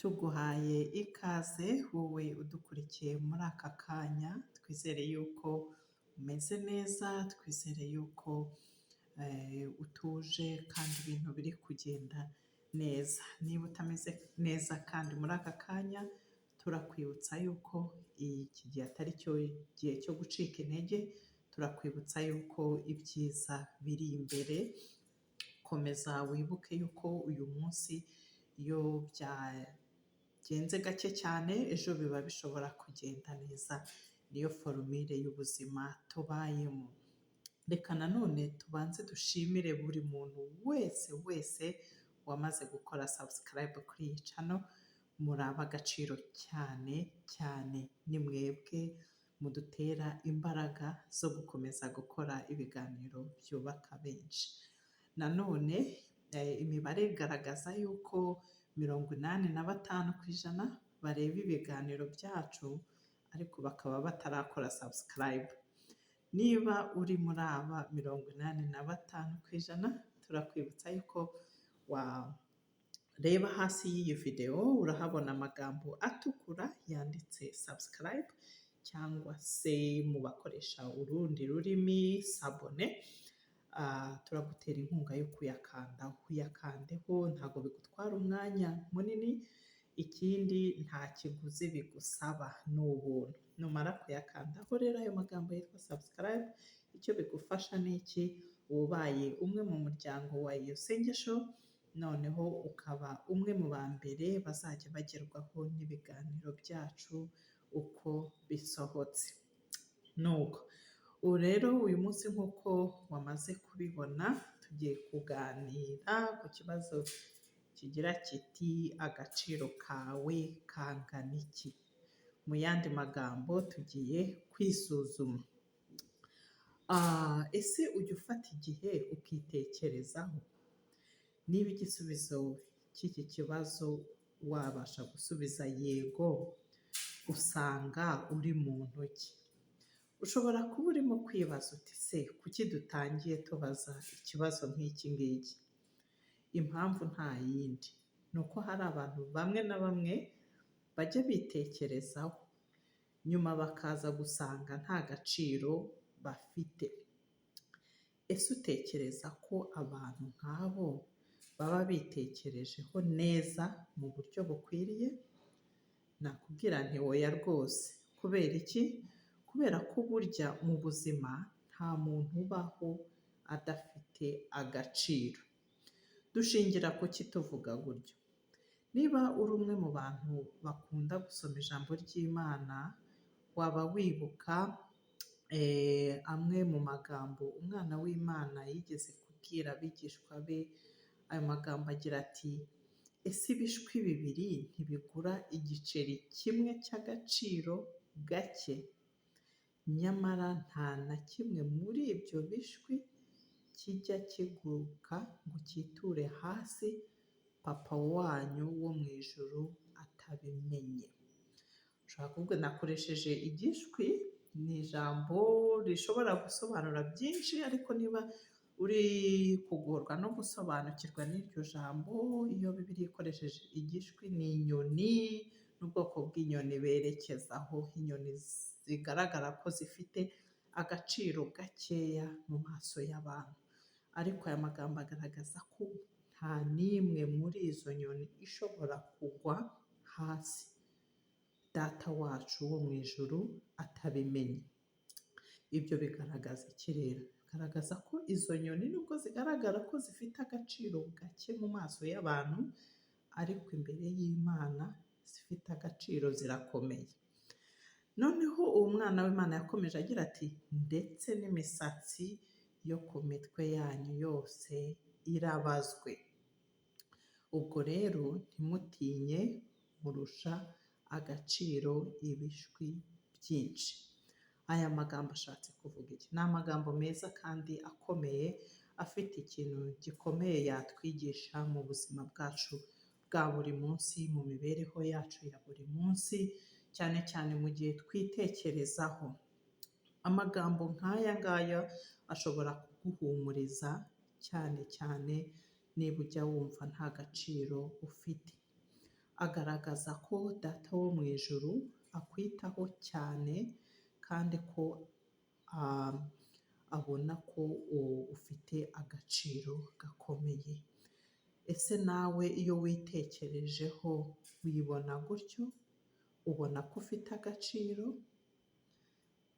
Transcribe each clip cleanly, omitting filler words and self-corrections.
Tuguhaye ikaze wowe udukurikiye muri aka kanya, twizere yuko umeze neza, twizere yuko utuje kandi ibintu biri kugenda neza. Niba utameze neza kandi muri aka kanya, turakwibutsa yuko iki gihe atari cyo gihe cyo gucika intege, turakwibutsa yuko ibyiza biri imbere. Komeza wibuke yuko uyu munsi iyo byagenze gake cyane, ejo biba bishobora kugenda neza. Niyo forumire y'ubuzima tubayemo. Reka nanone tubanze dushimire buri muntu wese wamaze gukora subscribe kuri iyi channel. Muri ab'agaciro cyane cyane, ni mwebwe mudutera imbaraga zo gukomeza gukora ibiganiro byubaka benshi. Nanone imibare igaragaza yuko 85% bareba ibiganiro byacu ariko bakaba batarakora subscribe. Niba uri muri aba 85%, turakwibutsa yuko wareba hasi y'iyi video urahabona amagambo atukura yanditse subscribe, cyangwa se mu bakoresha urundi rurimi sabone. Turagutera inkunga yo kuyakandaho. Uyakandeho, ntabwo bigutwara umwanya munini, ikindi nta kiguzi bigusaba, ni ubuntu. Numara kuyakandaho rero ayo magambo yitwa subscribe, icyo bigufasha ni iki? Ubaye umwe mu muryango wa iyo sengesho, noneho ukaba umwe mu ba mbere bazajya bagerwaho n'ibiganiro byacu uko bisohotse. Nuko ubu rero uyu munsi nk'uko wamaze kubibona, tugiye kuganira ku kibazo kigira kiti agaciro kawe kangana iki? Mu yandi magambo tugiye kwisuzuma. Ese ujya ufata igihe ukitekerezaho? Niba igisubizo cy'iki kibazo wabasha gusubiza yego, usanga uri mu ntoki. Ushobora kuba urimo kwibaza uti se kuki dutangiye tubaza ikibazo nk'iki ngiki? Impamvu nta yindi, ni uko hari abantu bamwe na bamwe bajya bitekerezaho, nyuma bakaza gusanga nta gaciro bafite. Ese utekereza ko abantu nk'abo baba bitekerejeho neza mu buryo bukwiriye? Nakubwira nti oya rwose. Kubera iki? Kubera ko burya mu buzima nta muntu ubaho adafite agaciro. Dushingira ku ki tuvuga gutyo? Niba uri umwe mu bantu bakunda gusoma ijambo ry'Imana, waba wibuka amwe mu magambo umwana w'Imana yigeze kubwira abigishwa be. Ayo magambo agira ati, ese ibishwi bibiri ntibigura igiceri kimwe cy'agaciro gake? Nyamara nta na kimwe muri ibyo bishwi kijya kiguruka ngo cyiture hasi papa wanyu wo mu ijuru atabimenye. Ushobora kuvuga nakoresheje igishwi, ni ijambo rishobora gusobanura byinshi, ariko niba uri kugorwa no gusobanukirwa n'iryo jambo, iyo Bibiliya ikoresheje igishwi, ni inyoni n'ubwoko bw'inyoni berekezaho, inyoni zigaragara ko zifite agaciro gakeya mu maso y'abantu. Ariko aya magambo agaragaza ko nta n'imwe muri izo nyoni ishobora kugwa hasi data wacu wo mu ijuru atabimenye. Ibyo bigaragaza iki rero? Bigaragaza ko izo nyoni nubwo zigaragara ko zifite agaciro gake mu maso y'abantu, ariko imbere y'Imana zifite agaciro, zirakomeye. Noneho uwo mwana w'Imana yakomeje agira ati, ndetse n'imisatsi yo ku mitwe yanyu yose irabazwe. Ubwo rero ntimutinye, murusha agaciro ibishwi byinshi. Aya magambo ashatse kuvuga iki? Ni amagambo meza kandi akomeye, afite ikintu gikomeye yatwigisha mu buzima bwacu bwa buri munsi, mu mibereho yacu ya buri munsi, cyane cyane mu gihe twitekerezaho. Amagambo nk'aya ngaya ashobora kuguhumuriza, cyane cyane niba ujya wumva nta gaciro ufite. agaragaza ko Data wo mu ijuru akwitaho cyane kandi ko ah, abona ko ufite agaciro gakomeye. Ese nawe iyo witekerejeho wibona gutyo? Ubona ko ufite agaciro?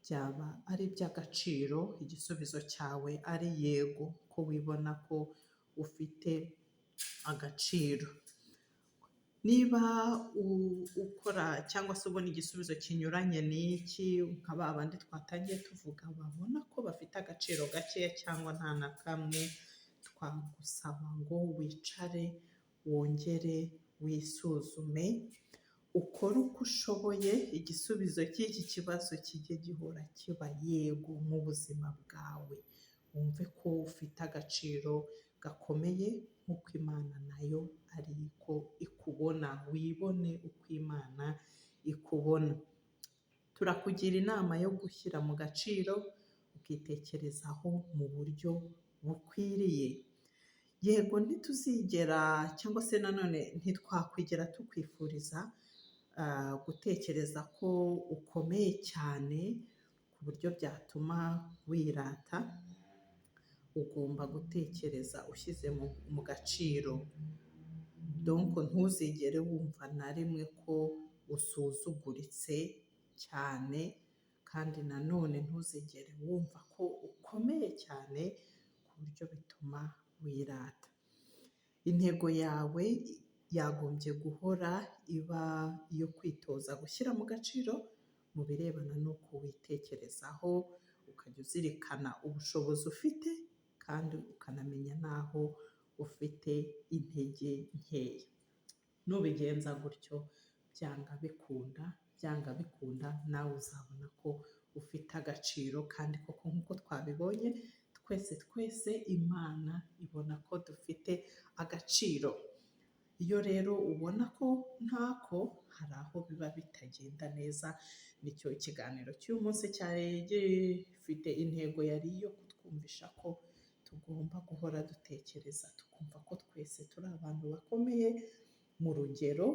Byaba ari iby'agaciro igisubizo cyawe ari yego, ko wibona ko ufite agaciro. Niba ukora cyangwa se ubona igisubizo kinyuranye n'iki, nka ba bandi twatangiye tuvuga babona ko bafite agaciro gakeya cyangwa nta na kamwe, twagusaba ngo wicare wongere wisuzume, ukore uko ushoboye igisubizo cy'iki kibazo kijye gihora kiba yego mu buzima bwawe. Wumve ko ufite agaciro gakomeye nk'uko Imana nayo ari ko ikubona, wibone uko Imana ikubona. Turakugira inama yo gushyira mu gaciro, ukitekerezaho mu buryo bukwiriye. Yego ntituzigera cyangwa se nanone ntitwakwigera tukwifuriza gutekereza ko ukomeye cyane ku buryo byatuma wirata. Ugomba gutekereza ushyize mu gaciro, donc ntuzigere wumva na rimwe ko usuzuguritse cyane, kandi nanone ntuzigere wumva ko ukomeye cyane ku buryo bituma wirata. Intego yawe yagombye guhora iba iyo kwitoza gushyira mu gaciro mu birebana n'uko witekerezaho, ukajya uzirikana ubushobozi ufite kandi ukanamenya n'aho ufite intege nkeya. Nubigenza gutyo, byanga bikunda nawe uzabona ko ufite agaciro, kandi koko nk'uko twabibonye twese Imana ibona ko dufite agaciro. Iyo rero ubona ko ntako, hari aho biba bitagenda neza. Nicyo ikiganiro cy'uyu munsi cyari gifite intego yari iyo kutwumvisha ko tugomba guhora dutekereza, tukumva ko twese turi abantu bakomeye mu rugero,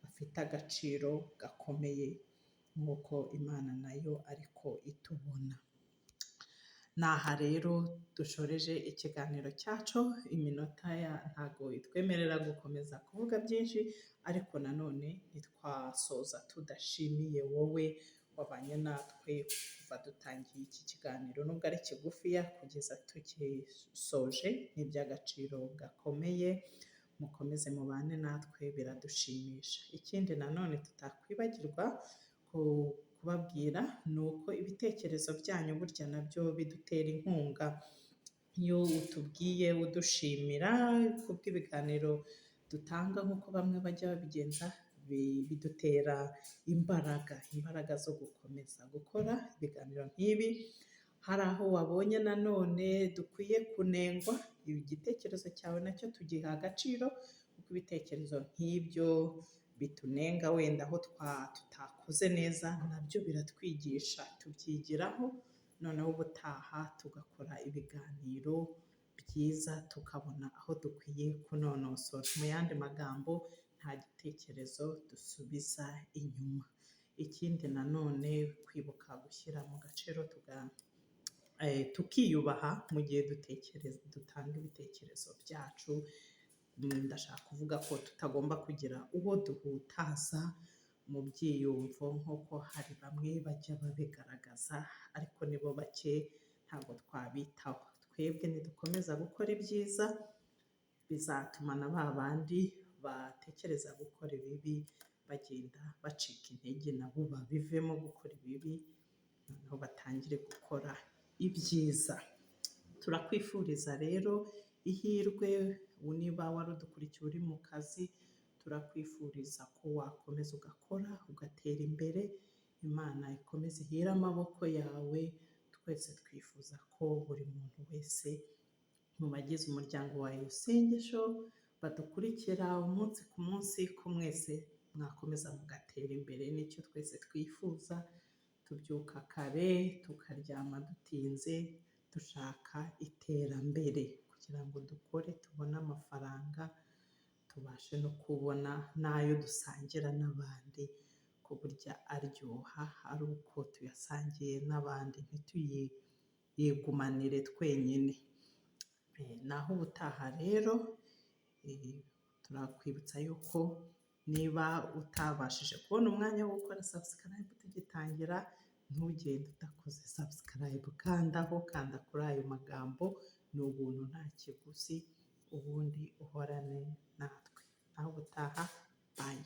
bafite agaciro gakomeye nk'uko Imana nayo ariko itubona. Naha rero dushoreje ikiganiro cyacu. Iminota ntago itwemerera gukomeza kuvuga byinshi, ariko nanone ntitwasoza tudashimiye wowe wabanye natwe kuva dutangiye iki kiganiro. Nubwo ari kigufiya, kugeza tugisoje ni iby'agaciro gakomeye. Mukomeze mubane natwe, biradushimisha. Ikindi nanone tutakwibagirwa kubabwira ni uko ibitekerezo byanyu burya nabyo bidutera inkunga. Iyo utubwiye udushimira kubw'ibiganiro dutanga nk'uko bamwe bajya babigenza, bidutera imbaraga zo gukomeza gukora ibiganiro nk'ibi. Hari aho wabonye nanone dukwiye kunengwa, igitekerezo cyawe nacyo tugiha agaciro, kuko ibitekerezo nk'ibyo bitunenga wenda aho tutakoze neza, nabyo biratwigisha, tubyigiraho, noneho ubutaha tugakora ibiganiro byiza, tukabona aho dukwiye kunonosora. Mu yandi magambo, nta gitekerezo dusubiza inyuma. Ikindi nanone, kwibuka gushyira mu gaciro tukiyubaha mu gihe dutanga ibitekerezo byacu. Ndashaka kuvuga ko tutagomba kugira uwo duhutaza mu byiyumvo, nk'uko hari bamwe bajya babigaragaza, ariko nibo bake, ntabwo twabitaho. Twebwe nidukomeza gukora ibyiza, bizatuma na ba bandi batekereza gukora ibibi bagenda bacika intege, nabo babivemo gukora ibibi, noneho batangire gukora ibyiza. Turakwifuriza rero ihirwe. Niba wari udukurikiye uri mu kazi, turakwifuriza ko wakomeza ugakora ugatera imbere. Imana ikomeze ihire amaboko yawe. Twese twifuza ko buri muntu wese mu bagize umuryango wa Isengesho badukurikira umunsi ku munsi, ko mwese mwakomeza mugatera imbere. Nicyo twese twifuza. Tubyuka kare tukaryama dutinze, dushaka iterambere kugira ngo dukore tubone amafaranga, tubashe no kubona n'ayo dusangira n'abandi, ko burya aryoha ari uko tuyasangiye n'abandi ntituyigumanire twenyine. Naho ubutaha rero turakwibutsa yuko niba utabashije kubona umwanya wo gukora subscribe tugitangira, ntugende udakoze subscribe, kanda kuri ayo magambo, ni ubuntu nta kiguzi, ubundi uhorane natwe. Naho ubutaha, bye.